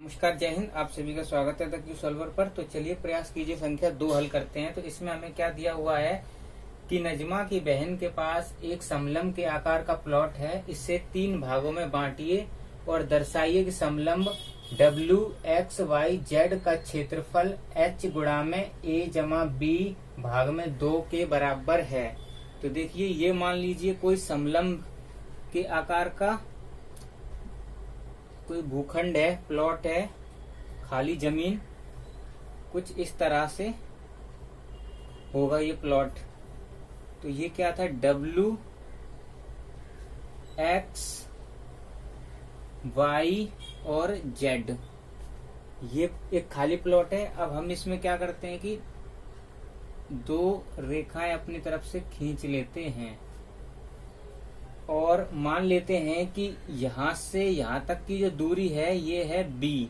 नमस्कार, जय हिंद। आप सभी का स्वागत है द क्यू सॉल्वर पर। तो चलिए प्रयास कीजिए संख्या 2 हल करते हैं। तो इसमें हमें क्या दिया हुआ है कि नजमा की बहन के पास एक समलंब के आकार का प्लॉट है। इसे 3 भागों में बांटिए और दर्शाइए कि समलंब WXYZ का क्षेत्रफल H गुणा में A जमा B भाग में 2 के बराबर है। तो देखिए, ये मान लीजिए कोई समलंब के आकार का कोई भूखंड है, प्लॉट है, खाली जमीन कुछ इस तरह से होगा ये प्लॉट। तो ये क्या था, WXY और Z, ये एक खाली प्लॉट है। अब हम इसमें क्या करते हैं कि 2 रेखाएं अपनी तरफ से खींच लेते हैं और मान लेते हैं कि यहां से यहां तक की जो दूरी है ये है B।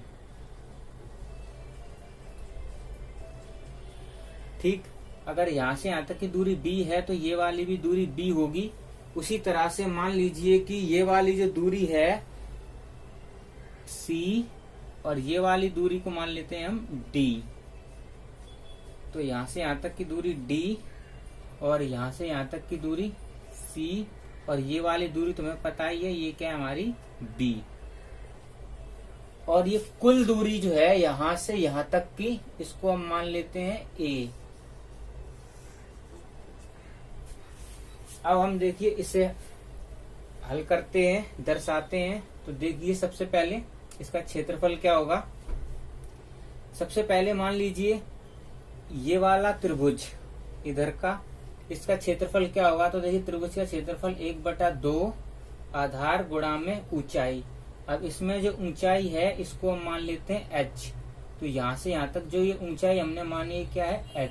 ठीक, अगर यहां से यहां तक की दूरी B है तो ये वाली भी दूरी B होगी। उसी तरह से मान लीजिए कि ये वाली जो दूरी है C और ये वाली दूरी को मान लेते हैं हम D। तो यहां से यहां तक की दूरी D और यहां से यहां तक की दूरी C और ये वाली दूरी तुम्हें पता ही है, ये क्या है हमारी B। और ये कुल दूरी जो है यहां से यहां तक की, इसको हम मान लेते हैं A। अब हम देखिए इसे हल करते हैं, दर्शाते हैं। तो देखिए सबसे पहले इसका क्षेत्रफल क्या होगा। सबसे पहले मान लीजिए ये वाला त्रिभुज इधर का, इसका क्षेत्रफल क्या होगा। तो देखिए त्रिभुज का क्षेत्रफल 1/2 आधार गुणा में ऊंचाई। अब इसमें जो ऊंचाई है इसको हम मान लेते हैं h। तो यहां से यहां तक जो ये ऊंचाई हमने मानी है क्या है h,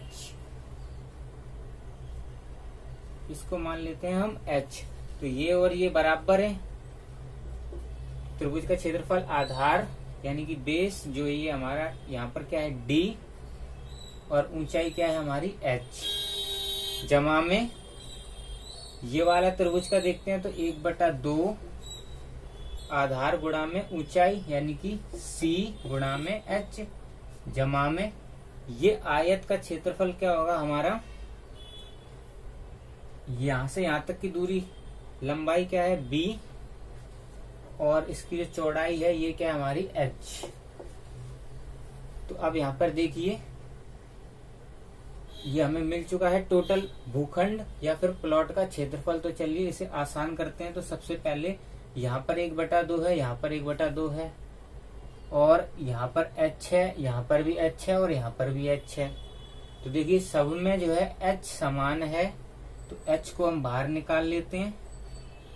इसको मान लेते हैं हम h। तो ये और ये बराबर है। त्रिभुज का क्षेत्रफल आधार यानी कि बेस जो ये हमारा यहाँ पर क्या है d और ऊंचाई क्या है हमारी h, जमा में ये वाला त्रिभुज का देखते हैं तो 1/2 आधार गुणा में ऊंचाई यानी कि C गुणा में H, जमा में ये आयत का क्षेत्रफल क्या होगा हमारा, यहां से यहां तक की दूरी लंबाई क्या है B और इसकी जो चौड़ाई है ये क्या है हमारी H। तो अब यहां पर देखिए ये हमें मिल चुका है टोटल भूखंड या फिर प्लॉट का क्षेत्रफल। तो चलिए इसे आसान करते हैं। तो सबसे पहले यहाँ पर 1/2 है, यहाँ पर 1/2 है और यहाँ पर H है, यहाँ पर भी H है और यहाँ पर भी H है। तो देखिए सब में जो है H समान है, तो H को हम बाहर निकाल लेते हैं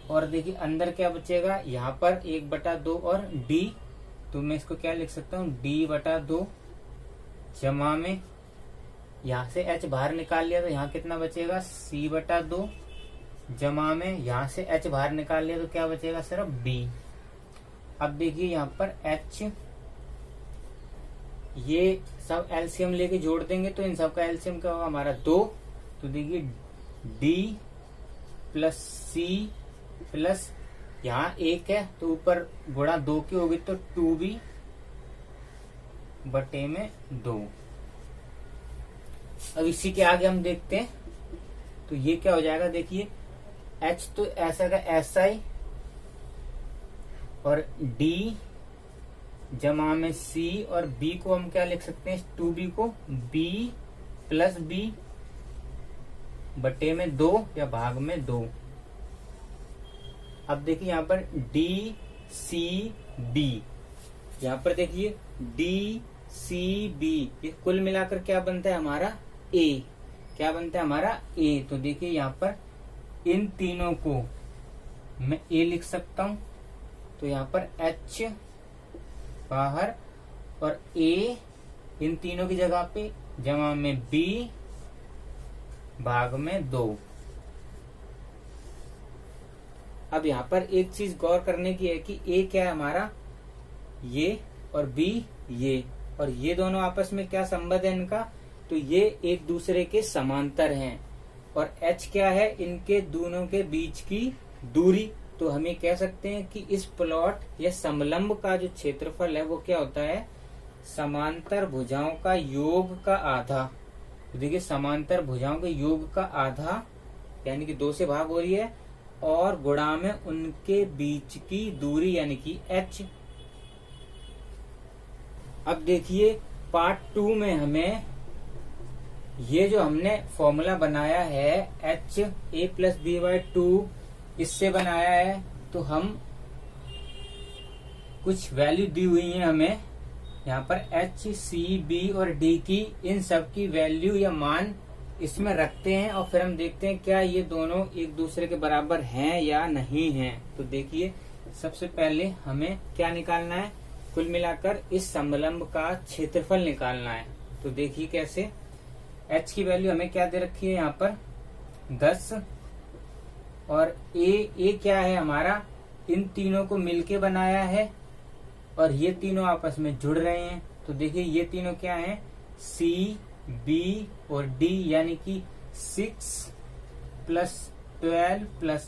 और देखिए अंदर क्या बचेगा, यहाँ पर 1/2 और D। तो मैं इसको क्या लिख सकता हूँ, D/2 जमा में यहाँ से H बाहर निकाल लिया तो यहाँ कितना बचेगा C/2 जमा में यहाँ से H बाहर निकाल लिया तो क्या बचेगा सिर्फ B। अब देखिए यहाँ पर H, ये सब एलसीएम लेके जोड़ देंगे तो इन सब का एलसीएम क्या होगा हमारा 2। तो देखिए D प्लस C प्लस यहाँ 1 है तो ऊपर गुणा 2 की होगी तो 2B/2। अब इसी के आगे हम देखते हैं तो ये क्या हो जाएगा। देखिए H तो ऐसा का ऐसा ही और D जमा में C और B को हम क्या लिख सकते हैं, 2B को B प्लस B/2 या भाग में 2। अब देखिए यहाँ पर DCB, यहाँ पर देखिए DCB, ये कुल मिलाकर क्या बनता है हमारा A। क्या बनता है हमारा A। तो देखिए यहाँ पर इन तीनों को मैं A लिख सकता हूं। तो यहाँ पर H बाहर और A इन तीनों की जगह पे जमा में B भाग में 2। अब यहाँ पर एक चीज गौर करने की है कि A क्या है हमारा, ये और B ये, और ये दोनों आपस में क्या संबंध है इनका, तो ये एक दूसरे के समांतर हैं। और H क्या है, इनके दोनों के बीच की दूरी तो हम ये कह सकते हैं कि इस प्लॉट या समलंब का जो क्षेत्रफल है वो क्या होता है, समांतर भुजाओं का योग का आधा। तो देखिए समांतर भुजाओं के योग का आधा यानी कि 2 से भाग हो रही है, और गुणा में उनके बीच की दूरी यानी कि h। अब देखिए पार्ट 2 में हमें ये जो हमने फॉर्मूला बनाया है HA+B/2 इससे बनाया है, तो हम कुछ वैल्यू दी हुई है हमें यहाँ पर H, C, B और D की, इन सब की वैल्यू या मान इसमें रखते हैं और फिर हम देखते हैं क्या ये दोनों एक दूसरे के बराबर हैं या नहीं हैं। तो देखिए सबसे पहले हमें क्या निकालना है, कुल मिलाकर इस समलंब का क्षेत्रफल निकालना है। तो देखिए कैसे, H की वैल्यू हमें क्या दे रखी है यहाँ पर 10, और A क्या है हमारा, इन तीनों को मिलके बनाया है और ये तीनों आपस में जुड़ रहे हैं। तो देखिए ये तीनों क्या हैं, C, B और D, यानी कि 6 + 12 +